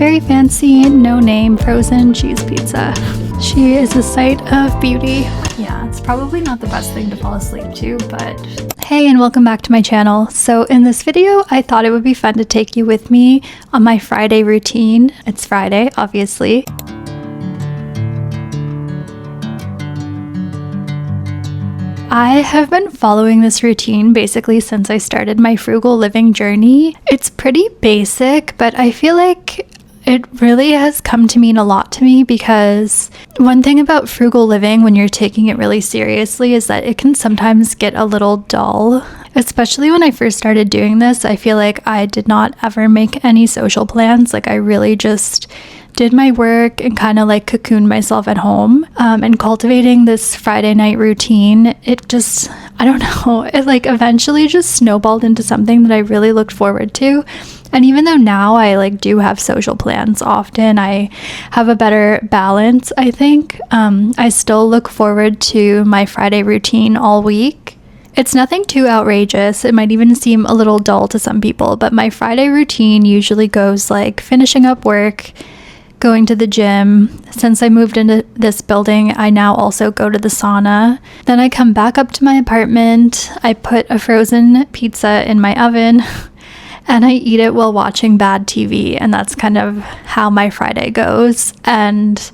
very fancy, no-name frozen cheese pizza. She is a sight of beauty. Yeah, it's probably not the best thing to fall asleep to, but hey, and welcome back to my channel. So in this video, I thought it would be fun to take you with me on my Friday routine. It's Friday, obviously. I have been following this routine basically since I started my frugal living journey. It's pretty basic, but I feel like it really has come to mean a lot to me, because one thing about frugal living when you're taking it really seriously is that it can sometimes get a little dull. Especially when I first started doing this, I feel like I did not ever make any social plans. Like I really just did my work and kind of like cocooned myself at home. And cultivating this Friday night routine, it just, I don't know, it like eventually just snowballed into something that I really looked forward to. And even though now I like do have social plans often, I have a better balance, I think. I still look forward to my Friday routine all week. It's nothing too outrageous. It might even seem a little dull to some people, but my Friday routine usually goes like finishing up work, going to the gym. Since I moved into this building, I now also go to the sauna. Then I come back up to my apartment. I put a frozen pizza in my oven and I eat it while watching bad TV. And that's kind of how my Friday goes. And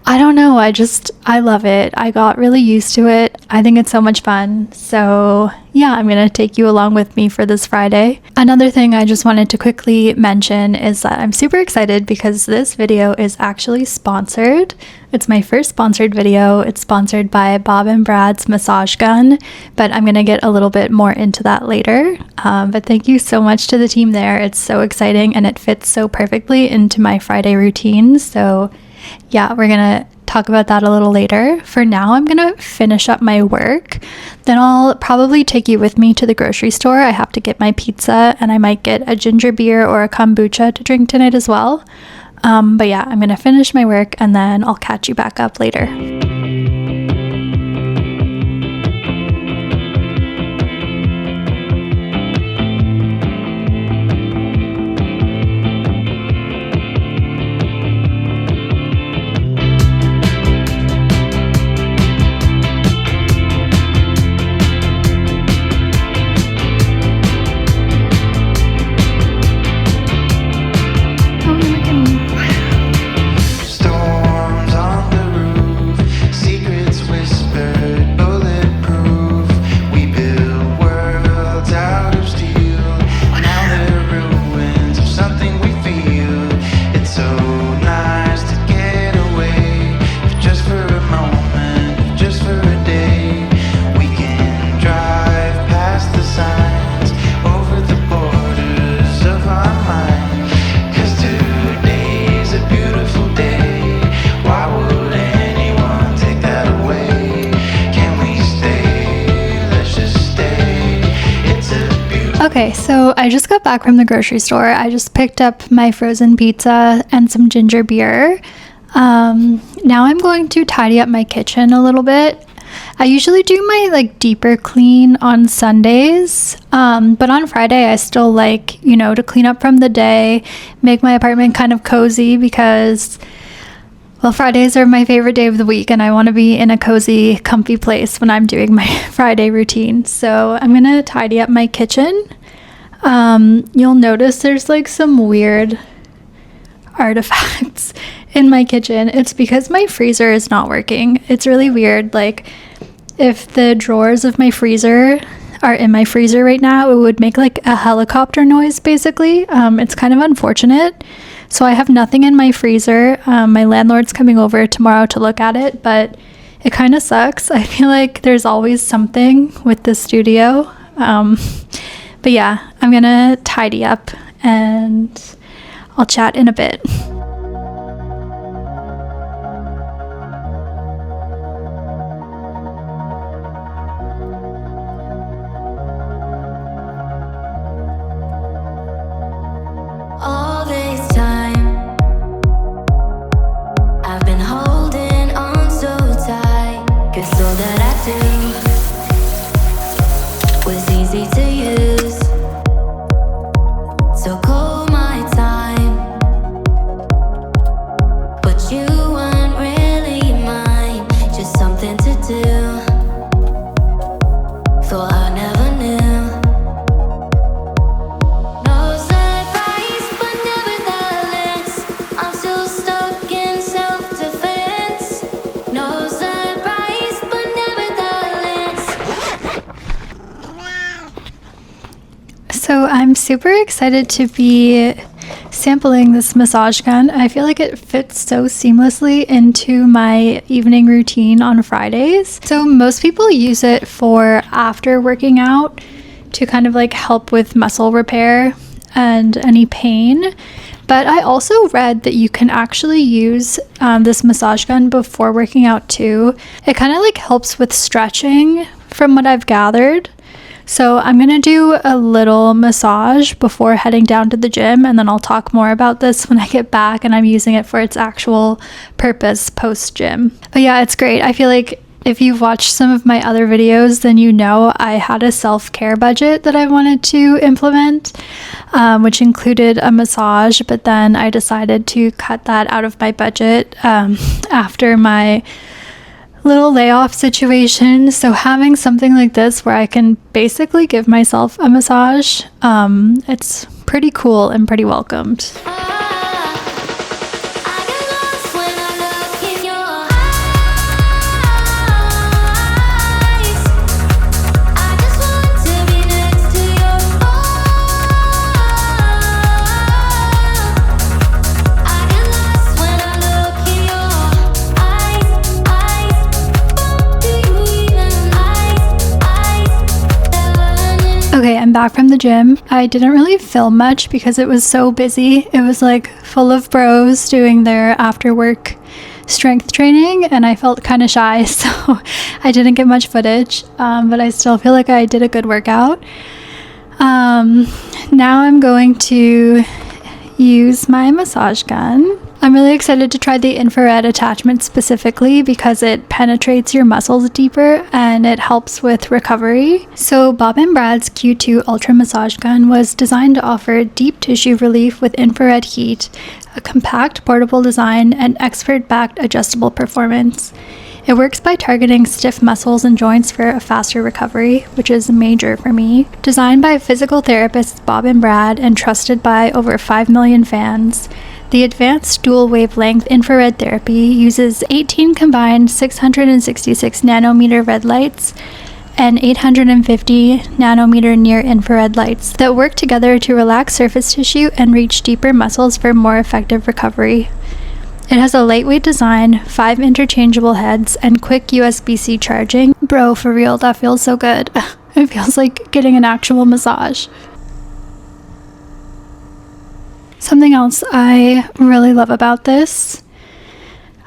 I don't know, I love it. I got really used to it. I think it's so much fun. So yeah, I'm gonna take you along with me for this Friday. Another thing I just wanted to quickly mention is that I'm super excited because this video is actually sponsored. It's my first sponsored video. It's sponsored by Bob and Brad's Massage Gun, but I'm gonna get a little bit more into that later. But thank you so much to the team there. It's so exciting and it fits so perfectly into my Friday routine. So yeah, we're gonna talk about that a little later. For now, I'm gonna finish up my work. Then I'll probably take you with me to the grocery store. I have to get my pizza and I might get a ginger beer or a kombucha to drink tonight as well. But yeah, I'm gonna finish my work and then I'll catch you back up later. Okay, so I just got back from the grocery store. I just picked up my frozen pizza and some ginger beer. Now I'm going to tidy up my kitchen a little bit. I usually do my like deeper clean on Sundays, but on Friday I still like, you know, to clean up from the day, make my apartment kind of cozy because, well, Fridays are my favorite day of the week and I want to be in a cozy, comfy place when I'm doing my Friday routine. So I'm going to tidy up my kitchen. You'll notice there's like some weird artifacts in my kitchen. It's because my freezer is not working. It's really weird. Like if the drawers of my freezer are in my freezer right now, it would make like a helicopter noise basically. It's kind of unfortunate. So I have nothing in my freezer. My landlord's coming over tomorrow to look at it, but it kind of sucks. I feel like there's always something with the studio. But yeah, I'm gonna tidy up and I'll chat in a bit. All this time I've been holding on so tight, 'cause all that I do was easy to use. So call my time So I'm super excited to be sampling this massage gun. I feel like it fits so seamlessly into my evening routine on Fridays. So most people use it for after working out to kind of like help with muscle repair and any pain. But I also read that you can actually use this massage gun before working out too. It kind of like helps with stretching from what I've gathered. So I'm going to do a little massage before heading down to the gym, and then I'll talk more about this when I get back and I'm using it for its actual purpose post gym. But yeah, it's great. I feel like if you've watched some of my other videos, then you know I had a self-care budget that I wanted to implement, which included a massage, but then I decided to cut that out of my budget after my little layoff situation. So having something like this where I can basically give myself a massage, it's pretty cool and pretty welcomed. Okay, I'm back from the gym. I didn't really film much because it was so busy. It was like full of bros doing their after work strength training, and I felt kind of shy, so I didn't get much footage, but I still feel like I did a good workout. Now I'm going to use my massage gun. I'm really excited to try the infrared attachment specifically because it penetrates your muscles deeper and it helps with recovery. So Bob & Brad's Q2 Ultra Massage Gun was designed to offer deep tissue relief with infrared heat, a compact portable design, and expert-backed adjustable performance. It works by targeting stiff muscles and joints for a faster recovery, which is major for me. Designed by physical therapists Bob & Brad and trusted by over 5 million fans, the advanced dual wavelength infrared therapy uses 18 combined 666 nanometer red lights and 850 nanometer near infrared lights that work together to relax surface tissue and reach deeper muscles for more effective recovery. It has a lightweight design, 5 interchangeable heads, and quick USB-C charging. Bro, for real, that feels so good. It feels like getting an actual massage. Something else I really love about this,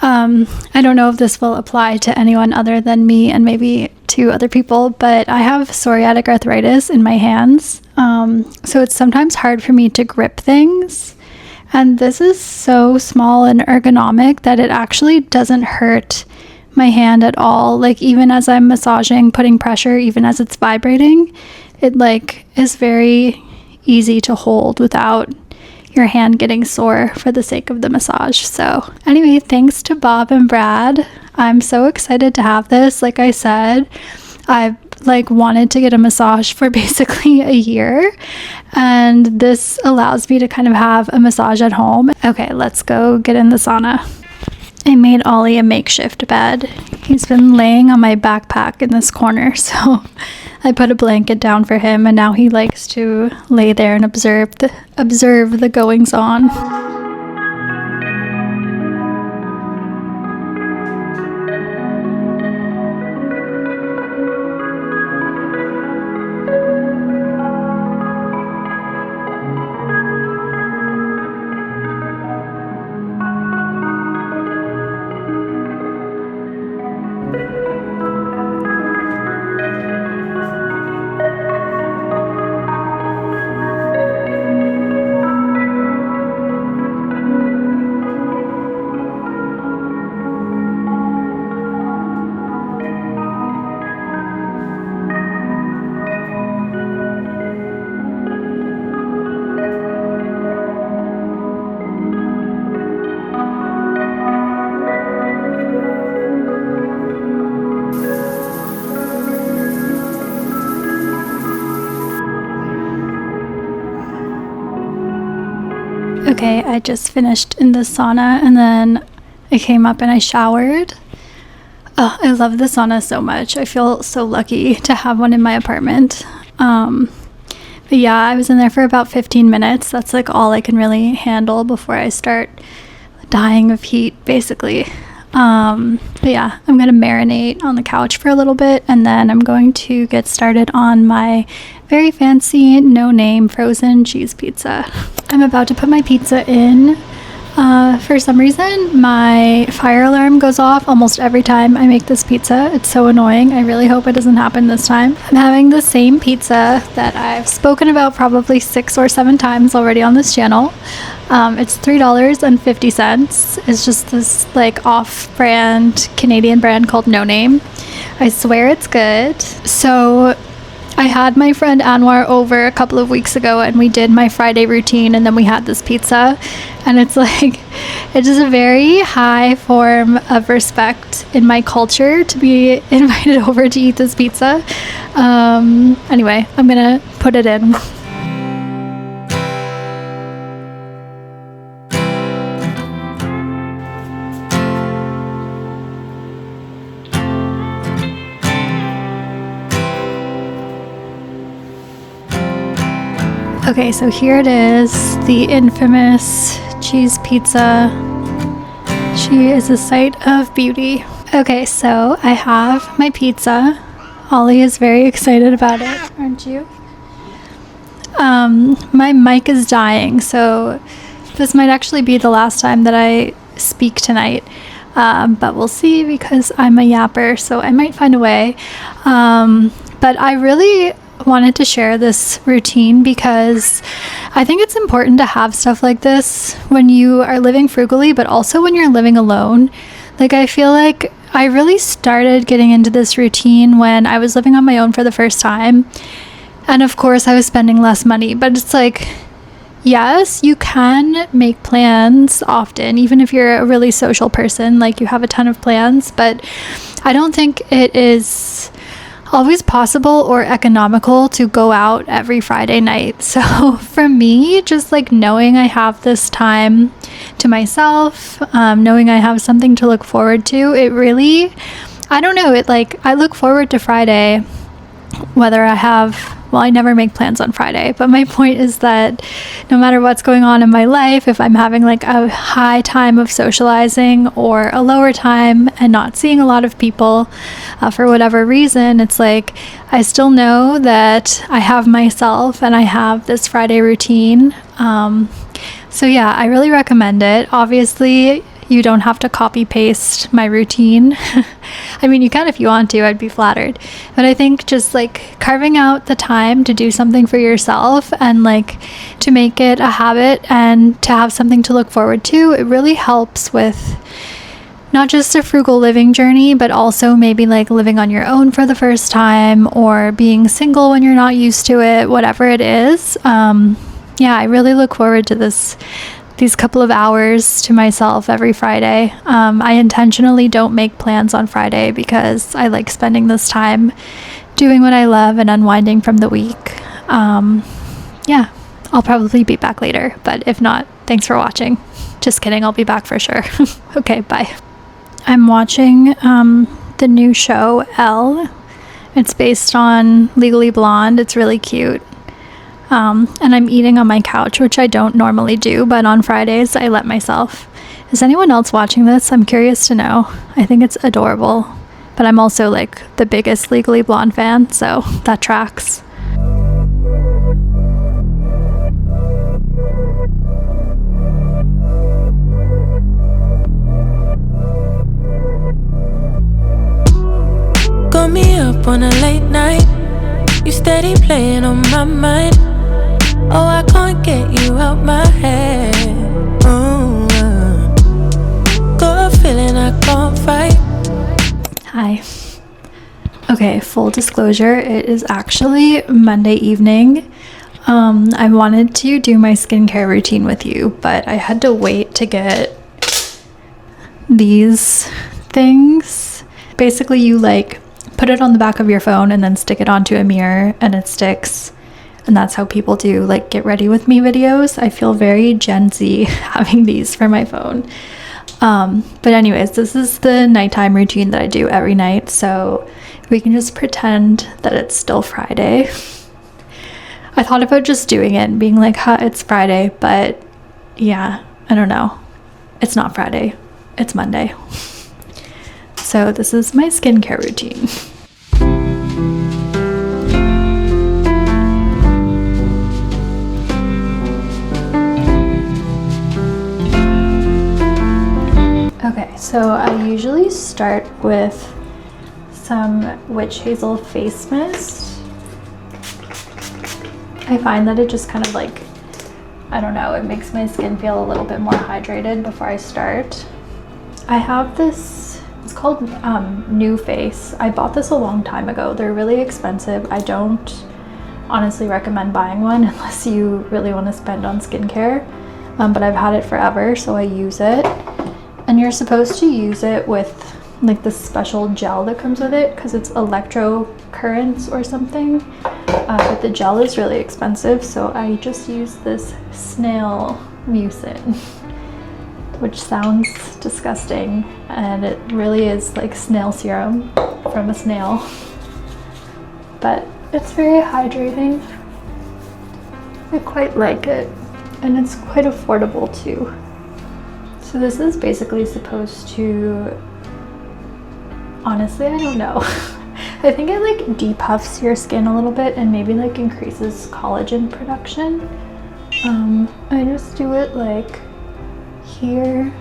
I don't know if this will apply to anyone other than me and maybe to other people, but I have psoriatic arthritis in my hands, so it's sometimes hard for me to grip things, and this is so small and ergonomic that it actually doesn't hurt my hand at all. Like, even as I'm massaging, putting pressure, even as it's vibrating, it like is very easy to hold without your hand getting sore for the sake of the massage. So anyway, thanks to Bob and Brad. I'm so excited to have this. Like I said, I've like wanted to get a massage for basically a year, and this allows me to kind of have a massage at home. Okay, let's go get in the sauna. I made Ollie a makeshift bed. He's been laying on my backpack in this corner, so I put a blanket down for him, and now he likes to lay there and observe the goings on. Okay, I just finished in the sauna and then I came up and I showered. Oh, I love the sauna so much. I feel so lucky to have one in my apartment. But yeah, I was in there for about 15 minutes. That's like all I can really handle before I start dying of heat, basically. But yeah, I'm gonna marinate on the couch for a little bit, and then I'm going to get started on my very fancy, no-name frozen cheese pizza. I'm about to put my pizza in. For some reason, my fire alarm goes off almost every time I make this pizza. It's so annoying. I really hope it doesn't happen this time. I'm having the same pizza that I've spoken about probably 6 or 7 times already on this channel. It's $3.50. It's just this like off-brand Canadian brand called No Name. I swear it's good. So I had my friend Anwar over a couple of weeks ago, and we did my Friday routine, and then we had this pizza, and it's like, it is a very high form of respect in my culture to be invited over to eat this pizza. Anyway, I'm gonna put it in. Okay, so here it is, the infamous cheese pizza. She is a sight of beauty. Okay, so I have my pizza. Ollie is very excited about it, aren't you? My mic is dying, so this might actually be the last time that I speak tonight. But we'll see, because I'm a yapper, so I might find a way. But I really wanted to share this routine because I think it's important to have stuff like this when you are living frugally, but also when you're living alone. Like, I feel like I really started getting into this routine when I was living on my own for the first time. And of course I was spending less money, but it's like, yes, you can make plans often, even if you're a really social person, like you have a ton of plans, but I don't think it is always possible or economical to go out every Friday night. So for me, just like knowing I have this time to myself, knowing I have something to look forward to, it really, I don't know, it like, I look forward to Friday, whether I have, well, I never make plans on Friday, but my point is that no matter what's going on in my life, if I'm having like a high time of socializing or a lower time and not seeing a lot of people for whatever reason, it's like I still know that I have myself and I have this Friday routine. So yeah, I really recommend it. Obviously, you don't have to copy paste my routine. I mean, you can if you want to, I'd be flattered. But I think just like carving out the time to do something for yourself and like to make it a habit and to have something to look forward to, it really helps with not just a frugal living journey, but also maybe like living on your own for the first time or being single when you're not used to it, whatever it is. Yeah, I really look forward to these couple of hours to myself every Friday. I intentionally don't make plans on Friday because I like spending this time doing what I love and unwinding from the week. Yeah, I'll probably be back later, but if not, thanks for watching. Just kidding, I'll be back for sure. Okay, bye. I'm watching the new show, Elle. It's based on Legally Blonde. It's really cute. And I'm eating on my couch, which I don't normally do, but on Fridays I let myself. Is anyone else watching this? I'm curious to know. I think it's adorable, but I'm also like the biggest Legally Blonde fan, so that tracks. Got me up on a late night, you steady playing on my mind. Oh, I can't get you out my head. Got a feeling I can't fight. Hi. Okay, full disclosure, it is actually Monday evening. I wanted to do my skincare routine with you, but I had to wait to get these things. Basically, you like put it on the back of your phone and then stick it onto a mirror and it sticks. And that's how people do like get ready with me videos. I feel very Gen Z having these for my phone. But anyways, this is the nighttime routine that I do every night. So we can just pretend that it's still Friday. I thought about just doing it and being like, it's Friday, but yeah, I don't know. It's not Friday, it's Monday. So this is my skincare routine. Okay, so I usually start with some witch hazel face mist. I find that it just kind of like, I don't know, it makes my skin feel a little bit more hydrated before I start. I have this, it's called New Face. I bought this a long time ago. They're really expensive. I don't honestly recommend buying one unless you really want to spend on skincare, but I've had it forever, so I use it. And you're supposed to use it with like this special gel that comes with it because it's electro currents or something, but the gel is really expensive, so I just use this snail mucin, which sounds disgusting, and it really is like snail serum from a snail, but it's very hydrating. I quite like it, and it's quite affordable too. So this is basically supposed to, honestly, I don't know. I think it like depuffs your skin a little bit and maybe like increases collagen production. I just do it like here.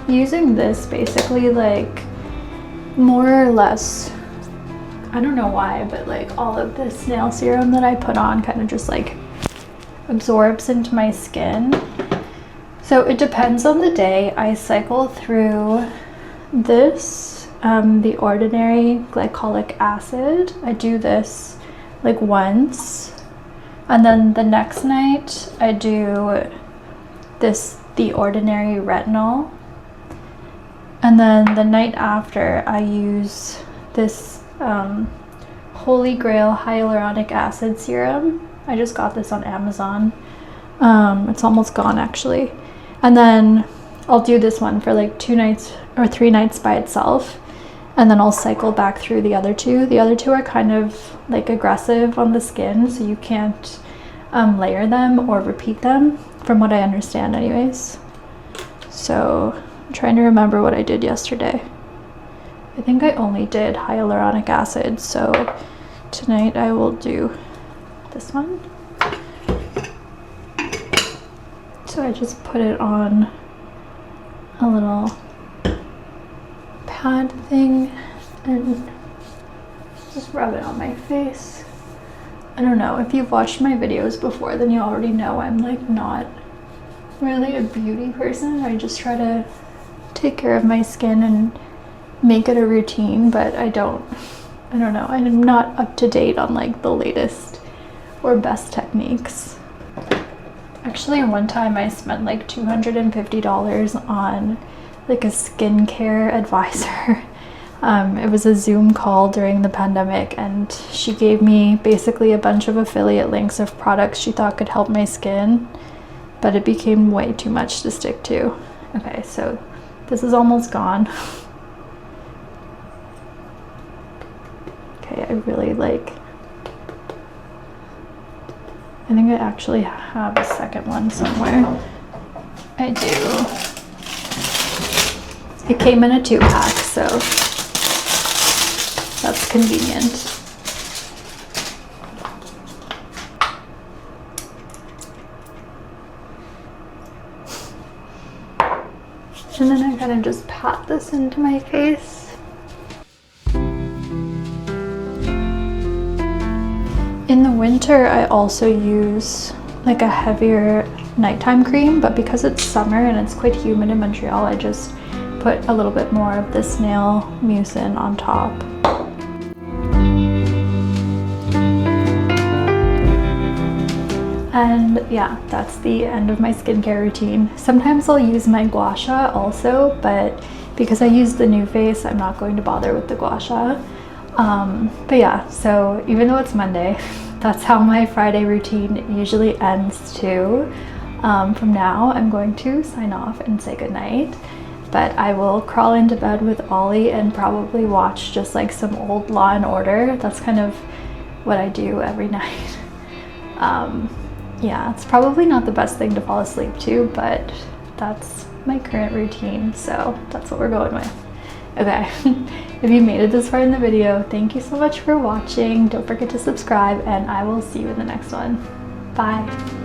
Using this basically like more or less, I don't know why, but like all of this snail serum that I put on kind of just like absorbs into my skin. So it depends on the day. I cycle through this, the ordinary glycolic acid. I do this like once, and then the next night I do this, the ordinary retinol. And then the night after, I use this Holy Grail hyaluronic acid serum. I just got this on Amazon. It's almost gone actually. And then I'll do this one for like 2 nights or 3 nights by itself. And then I'll cycle back through the other two. The other two are kind of like aggressive on the skin, so you can't layer them or repeat them, from what I understand anyways. So I'm trying to remember what I did yesterday. I think I only did hyaluronic acid, so tonight I will do this one. So I just put it on a little pad thing and just rub it on my face. I don't know, if you've watched my videos before, then you already know I'm like not really a beauty person. I just try to take care of my skin and make it a routine, but I don't know, I'm not up to date on like the latest or best techniques. Actually, one time I spent like $250 on like a skincare advisor. It was a Zoom call during the pandemic, and she gave me basically a bunch of affiliate links of products she thought could help my skin, but it became way too much to stick to. Okay, so this is almost gone. Okay, I really like, I think I actually have a second one somewhere. I do. It came in a 2-pack, so that's convenient. And then I kind of just pat this into my face. In the winter, I also use like a heavier nighttime cream, but because it's summer and it's quite humid in Montreal, I just put a little bit more of the snail mucin on top. And yeah, that's the end of my skincare routine. Sometimes I'll use my gua sha also, but because I use the new face, I'm not going to bother with the gua sha. But yeah, so even though it's Monday, that's how my Friday routine usually ends too. From now, I'm going to sign off and say goodnight. But I will crawl into bed with Ollie and probably watch just like some old Law and Order. That's kind of what I do every night. Yeah, it's probably not the best thing to fall asleep to, but that's my current routine, so that's what we're going with. Okay, if you made it this far in the video, thank you so much for watching. Don't forget to subscribe, and I will see you in the next one. Bye.